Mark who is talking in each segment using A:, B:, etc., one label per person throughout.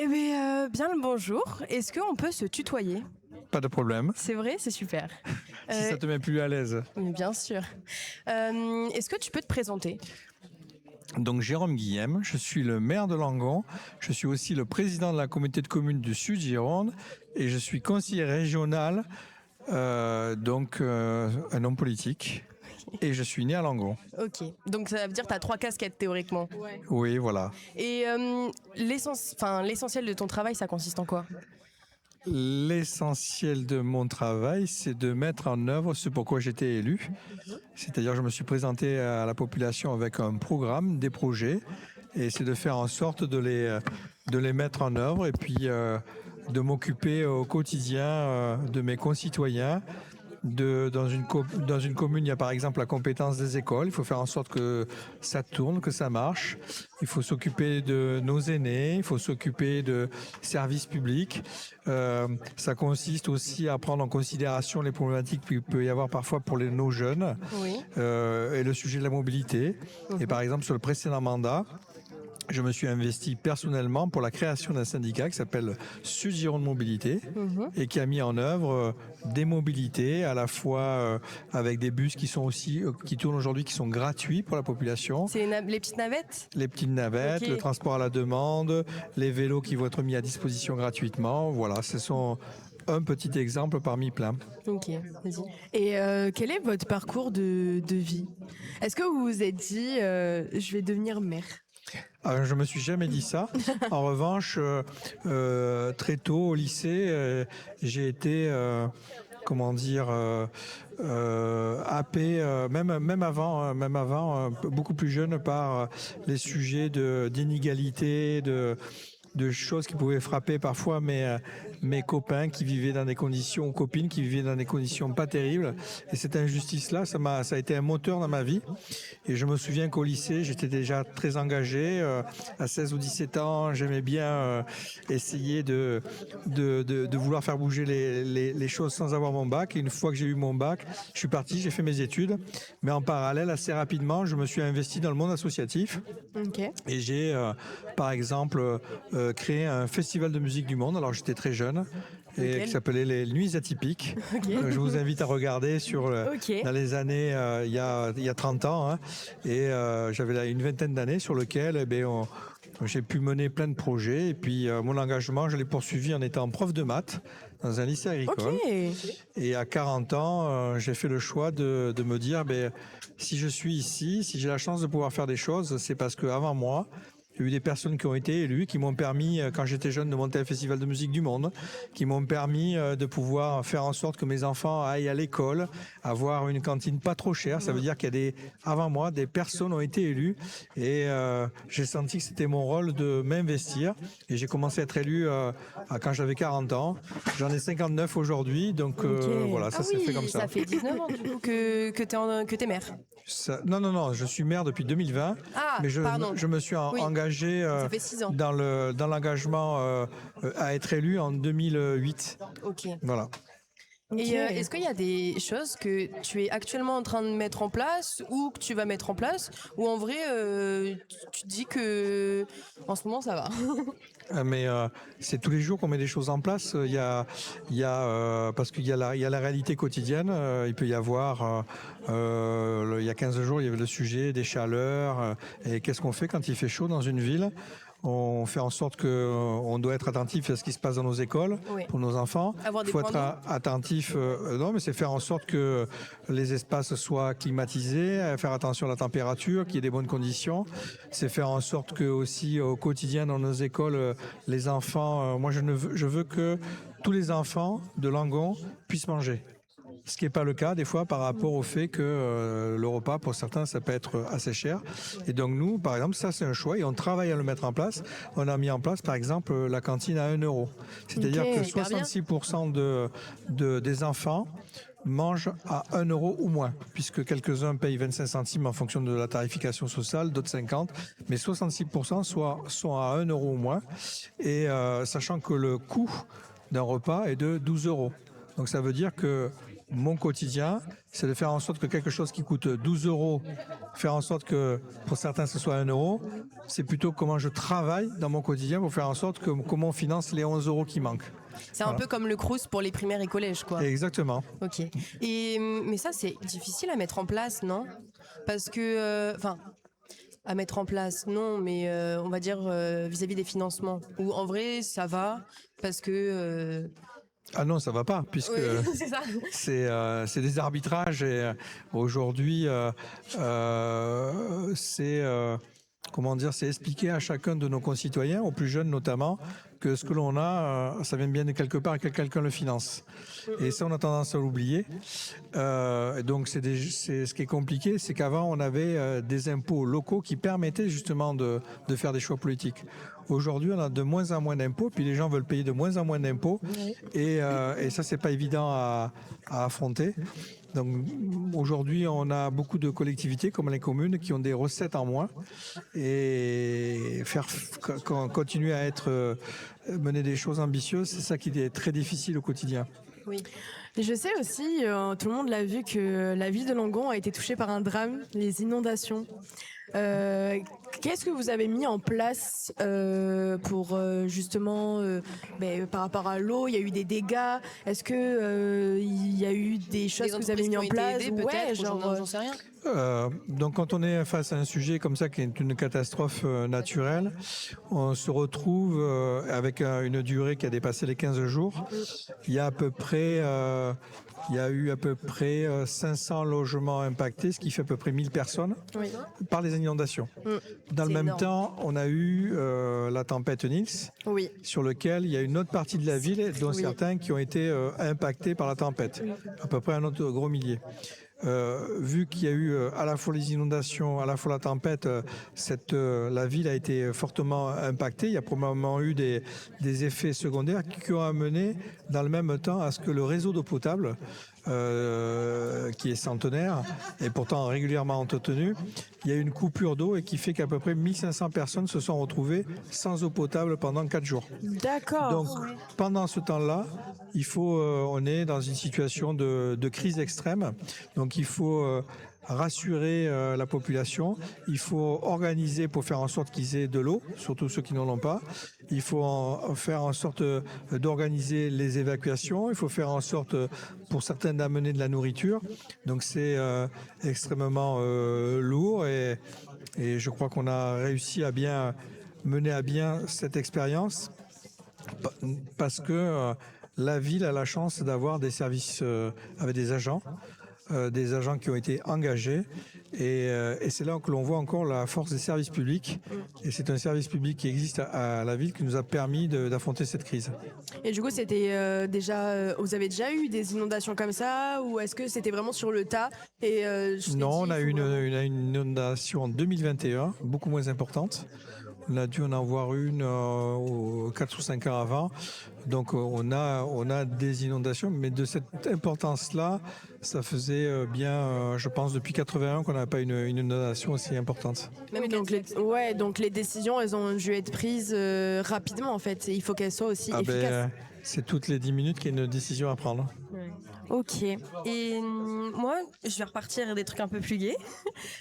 A: Eh bien, bien le bonjour. Est-ce qu'on peut se tutoyer?
B: Pas de problème.
A: C'est vrai, c'est super.
B: Si ça te met plus à l'aise.
A: Mais bien sûr. Est-ce que tu peux te présenter?
B: Donc Jérôme Guillem, je suis le maire de Langon, je suis aussi le président de la communauté de communes du Sud Gironde et je suis conseiller régional, un homme politique. Et je suis né à Langon.
A: Ok, donc ça veut dire que tu as 3 casquettes théoriquement.
C: Ouais.
B: Oui, voilà.
A: Et l'essentiel de ton travail, ça consiste en quoi?
B: L'essentiel de mon travail, c'est de mettre en œuvre ce pourquoi j'étais élu. C'est-à-dire, je me suis présenté à la population avec un programme, des projets, et c'est de faire en sorte de les mettre en œuvre et puis de m'occuper au quotidien de mes concitoyens. Dans une commune, il y a par exemple la compétence des écoles. Il faut faire en sorte que ça tourne, que ça marche. Il faut s'occuper de nos aînés, il faut s'occuper de services publics. Ça consiste aussi à prendre en considération les problématiques qu'il peut y avoir parfois pour nos jeunes.
A: Oui.
B: Et le sujet de la mobilité. Et par exemple, sur le précédent mandat, je me suis investi personnellement pour la création d'un syndicat qui s'appelle Sud Gironde Mobilité et qui a mis en œuvre des mobilités à la fois avec des bus qui sont aussi qui tournent aujourd'hui, qui sont gratuits pour la population.
A: C'est les petites navettes?
B: Les petites navettes,
A: Ok.
B: le transport à la demande, les vélos qui vont être mis à disposition gratuitement. Voilà, ce sont un petit exemple parmi plein.
A: Ok, vas-y.
C: Et quel est votre parcours de vie? Est-ce que vous vous êtes dit, je vais devenir maire?
B: Alors, je me suis jamais dit ça. En revanche, très tôt au lycée, j'ai été, happé, même avant, beaucoup plus jeune par les sujets d'inégalité, de choses qui pouvaient frapper parfois mes copains qui vivaient dans des conditions, copines qui vivaient dans des conditions pas terribles. Et cette injustice-là, ça a été un moteur dans ma vie. Et je me souviens qu'au lycée, j'étais déjà très engagé. À 16 ou 17 ans, j'aimais bien essayer de vouloir faire bouger les choses sans avoir mon bac. Et une fois que j'ai eu mon bac, je suis parti, j'ai fait mes études. Mais en parallèle, assez rapidement, je me suis investi dans le monde associatif.
A: Ok.
B: Et j'ai, par exemple, créé un festival de musique du monde. Alors j'étais très jeune et qui s'appelait les Nuits Atypiques. Je vous invite à regarder dans les années il y a 30 ans. Hein. Et j'avais là une vingtaine d'années sur lequel j'ai pu mener plein de projets. Et puis mon engagement, je l'ai poursuivi en étant prof de maths dans un lycée agricole.
A: Ok.
B: Et à 40 ans, j'ai fait le choix de me dire, si je suis ici, si j'ai la chance de pouvoir faire des choses, c'est parce qu'avant moi, il y a eu des personnes qui ont été élues, qui m'ont permis, quand j'étais jeune, de monter un festival de musique du monde, qui m'ont permis de pouvoir faire en sorte que mes enfants aillent à l'école, avoir une cantine pas trop chère. Ça veut dire avant moi, des personnes ont été élues et j'ai senti que c'était mon rôle de m'investir. Et j'ai commencé à être élu quand j'avais 40 ans. J'en ai 59 aujourd'hui, donc voilà, ça s'est fait comme ça.
A: Ça fait 19 ans du coup que t'es maire.
B: Non, je suis maire depuis 2020,
A: Ah,
B: mais
A: pardon.
B: je me suis engagé
A: Ça fait 6 ans.
B: dans l'engagement à être élu en 2008.
A: Ok.
B: Voilà.
A: Et est-ce qu'il y a des choses que tu es actuellement en train de mettre en place ou que tu vas mettre en place ou en vrai tu te dis que en ce moment ça va?
B: Mais c'est tous les jours qu'on met des choses en place. Parce qu'il y a la réalité quotidienne. Il peut y avoir, il y a 15 jours, il y avait le sujet des chaleurs. Et qu'est-ce qu'on fait quand il fait chaud dans une ville? On fait en sorte on doit être attentif à ce qui se passe dans nos écoles pour nos enfants.
A: Avoir des
B: Il faut
A: points
B: être attentif. Non, mais c'est faire en sorte que les espaces soient climatisés, faire attention à la température, qu'il y ait des bonnes conditions. C'est faire en sorte que aussi au quotidien dans nos écoles, les enfants. Moi, je veux que tous les enfants de Langon puissent manger. Ce qui n'est pas le cas des fois par rapport au fait que le repas, pour certains, ça peut être assez cher. Et donc nous, par exemple, ça c'est un choix et on travaille à le mettre en place. On a mis en place, par exemple, la cantine à 1 euro. C'est-à-dire que 66% des enfants mangent à 1 euro ou moins, puisque quelques-uns payent 25 centimes en fonction de la tarification sociale, d'autres 50, mais 66% sont à 1 euro ou moins. Et sachant que le coût d'un repas est de 12 euros. Donc ça veut dire que mon quotidien, c'est de faire en sorte que quelque chose qui coûte 12 euros, faire en sorte que pour certains ce soit 1 euro, c'est plutôt comment je travaille dans mon quotidien pour faire en sorte que comment on finance les 11 euros qui manquent.
A: C'est un peu comme le Crous pour les primaires et collèges, quoi.
B: Exactement.
A: Ok. Mais ça, c'est difficile à mettre en place, non? Parce que, à mettre en place, non, mais on va dire vis-à-vis des financements. Ou en vrai, ça va, parce que...
B: Ah non, ça va pas, puisque
A: Oui, c'est ça.
B: c'est des arbitrages et aujourd'hui, c'est comment dire, c'est expliquer à chacun de nos concitoyens, aux plus jeunes notamment, que ce que l'on a, ça vient bien de quelque part et que quelqu'un le finance. Et ça, on a tendance à l'oublier. Donc, ce qui est compliqué, c'est qu'avant, on avait des impôts locaux qui permettaient justement de faire des choix politiques. Aujourd'hui, on a de moins en moins d'impôts, puis les gens veulent payer de moins en moins d'impôts, et ça, c'est pas évident à affronter. Donc aujourd'hui, on a beaucoup de collectivités comme les communes qui ont des recettes en moins et continuer à mener des choses ambitieuses, c'est ça qui est très difficile au quotidien.
A: Oui.
C: Je sais aussi, tout le monde l'a vu, que la ville de Langon a été touchée par un drame, les inondations. Qu'est-ce que vous avez mis en place pour justement, par rapport à l'eau, il y a eu des dégâts. Est-ce que il y a eu des choses que vous avez mis en place?
A: J'en sais rien.
B: Donc quand on est face à un sujet comme ça qui est une catastrophe naturelle, on se retrouve avec une durée qui a dépassé les 15 jours. Il y a eu à peu près 500 logements impactés, ce qui fait à peu près 1000 personnes par les inondations. Dans le même temps, on a eu la tempête Nils, sur lequel il y a une autre partie de la ville, dont certains qui ont été impactés par la tempête, à peu près un autre gros millier. Vu qu'il y a eu à la fois les inondations, à la fois la tempête, la ville a été fortement impactée. Il y a probablement eu des effets secondaires qui ont amené dans le même temps à ce que le réseau d'eau potable, qui est centenaire et pourtant régulièrement entretenu, il y a eu une coupure d'eau et qui fait qu'à peu près 1500 personnes se sont retrouvées sans eau potable pendant 4 jours.
C: D'accord.
B: Donc pendant ce temps-là, on est dans une situation de crise extrême. Donc il faut rassurer la population, il faut organiser pour faire en sorte qu'ils aient de l'eau, surtout ceux qui n'en ont pas. Il faut faire en sorte d'organiser les évacuations, il faut faire en sorte pour certains d'amener de la nourriture. Donc c'est extrêmement lourd et je crois qu'on a réussi à bien mener à bien cette expérience parce que la ville a la chance d'avoir des services avec des agents qui ont été engagés et c'est là que l'on voit encore la force des services publics et c'est un service public qui existe à la ville qui nous a permis d'affronter cette crise.
C: Et du coup, c'était vous avez déjà eu des inondations comme ça ou est-ce que c'était vraiment sur le tas
B: Non, on a eu une inondation en 2021, beaucoup moins importante. On a dû en avoir une 4 ou 5 ans avant. Donc on a des inondations, mais de cette importance-là, ça faisait bien, je pense, depuis 81 qu'on n'a pas une inondation aussi importante.
C: Donc les décisions, elles ont dû être prises rapidement en fait. Il faut qu'elles soient aussi efficaces.
B: C'est toutes les 10 minutes qu'il y a une décision à prendre.
C: Ok.
A: Et moi, je vais repartir des trucs un peu plus gais.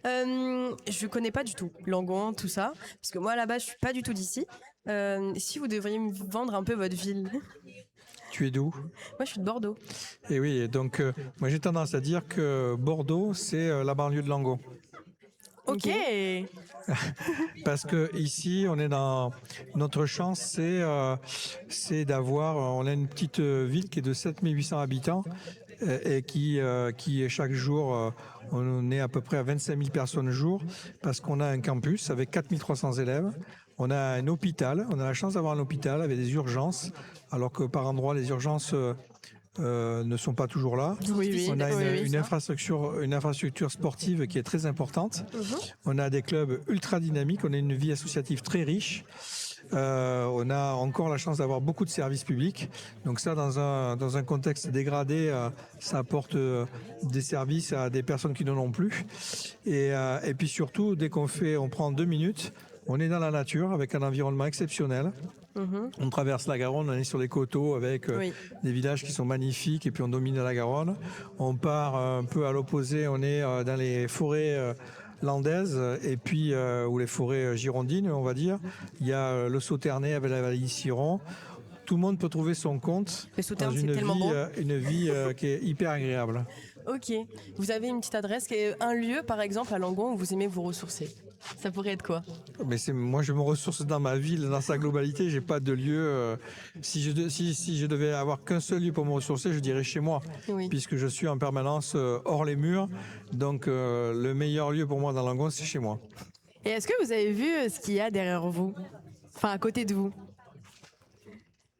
A: Je connais pas du tout Langon, tout ça, parce que moi là-bas, je suis pas du tout d'ici. Si vous devriez me vendre un peu votre ville.
B: Tu es d'où?
A: Moi, je suis de Bordeaux.
B: Et oui, donc moi j'ai tendance à dire que Bordeaux, c'est la banlieue de Langon.
C: Ok.
B: Parce que ici, on est dans notre chance, c'est d'avoir, on a une petite ville qui est de 7800 habitants et qui chaque jour, on est à peu près à 25 000 personnes jour parce qu'on a un campus avec 4300 élèves. On a un hôpital, on a la chance d'avoir un hôpital avec des urgences, alors que par endroits, les urgences ne sont pas toujours là. On a une infrastructure sportive qui est très importante. On a des clubs ultra dynamiques, on a une vie associative très riche. On a encore la chance d'avoir beaucoup de services publics. Donc ça, dans un contexte dégradé, ça apporte des services à des personnes qui n'en ont plus. Et puis surtout, dès on prend 2 minutes, On est dans la nature avec un environnement exceptionnel. On traverse la Garonne, on est sur les coteaux avec des villages qui sont magnifiques et puis on domine la Garonne. On part un peu à l'opposé, on est dans les forêts landaises et puis ou les forêts girondines, on va dire. Il y a le Sauternais avec la vallée d'Issiron. Tout le monde peut trouver son compte dans une vie qui est hyper agréable.
A: Ok. Vous avez une petite adresse, un lieu par exemple à Langon où vous aimez vous ressourcer. Ça pourrait être quoi?
B: Mais moi, je me ressource dans ma ville, dans sa globalité. J'ai pas de lieu. Si je devais avoir qu'un seul lieu pour me ressourcer, je dirais chez moi, puisque je suis en permanence hors les murs. Donc, le meilleur lieu pour moi dans Langon, c'est chez moi.
C: Et est-ce que vous avez vu ce qu'il y a derrière vous, enfin à côté de vous?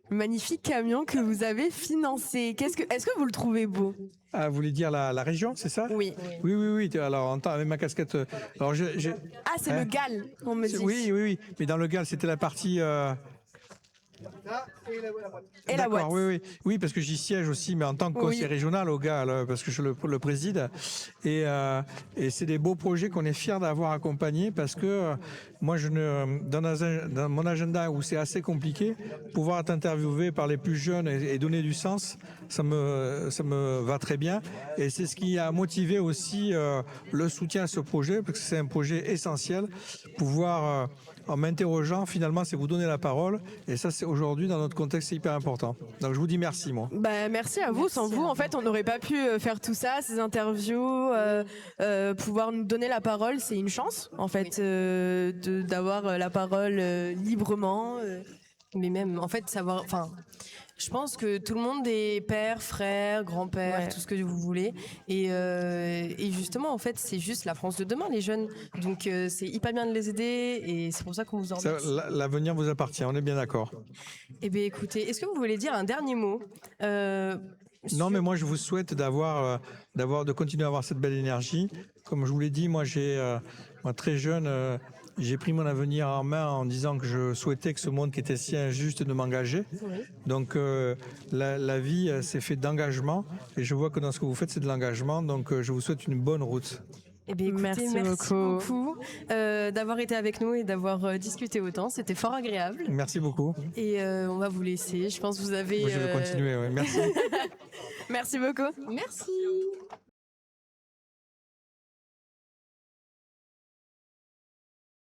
C: Magnifique camion que vous avez financé. Est-ce que vous le trouvez beau?
B: Ah, vous voulez dire la région, c'est ça?
C: Oui.
B: Oui. Alors, avec ma casquette. Alors,
C: c'est le GAL, on me dit.
B: Oui. Mais dans le GAL, c'était la partie.
C: Et la boîte.
B: Oui, parce que j'y siège aussi, mais en tant que conseiller régional au GAL, parce que je le préside. Et c'est des beaux projets qu'on est fiers d'avoir accompagnés, parce que moi, dans mon agenda où c'est assez compliqué, pouvoir être interviewé par les plus jeunes et donner du sens, ça me va très bien. Et c'est ce qui a motivé aussi le soutien à ce projet, parce que c'est un projet essentiel. Pouvoir, en m'interrogeant, finalement, c'est vous donner la parole. Et ça, c'est aujourd'hui, dans notre contexte, c'est hyper important. Donc, je vous dis merci, moi.
C: Merci à vous. Sans vous, en fait, on n'aurait pas pu faire tout ça, ces interviews, pouvoir nous donner la parole, c'est une chance, en fait, d'avoir la parole librement.
A: Mais même, en fait, je pense que tout le monde est père, frère, grand-père, tout ce que vous voulez. Et justement, en fait, c'est juste la France de demain, les jeunes. Donc, c'est hyper bien de les aider et c'est pour ça qu'on vous en remercie.
B: L'avenir vous appartient, on est bien d'accord.
A: Eh bien, écoutez, est-ce que vous voulez dire un dernier mot
B: Non, mais moi, je vous souhaite de continuer à avoir cette belle énergie. Comme je vous l'ai dit, moi, très jeune, j'ai pris mon avenir en main en disant que je souhaitais que ce monde qui était si injuste de m'engager. Donc, la vie, c'est fait d'engagement. Et je vois que dans ce que vous faites, c'est de l'engagement. Donc, je vous souhaite une bonne route.
A: Eh bien, écoutez, merci beaucoup d'avoir été avec nous et d'avoir discuté autant. C'était fort agréable.
B: Merci beaucoup.
A: Et on va vous laisser. Je pense que vous avez...
B: Moi, je vais continuer, Merci.
C: Merci beaucoup.
A: Merci.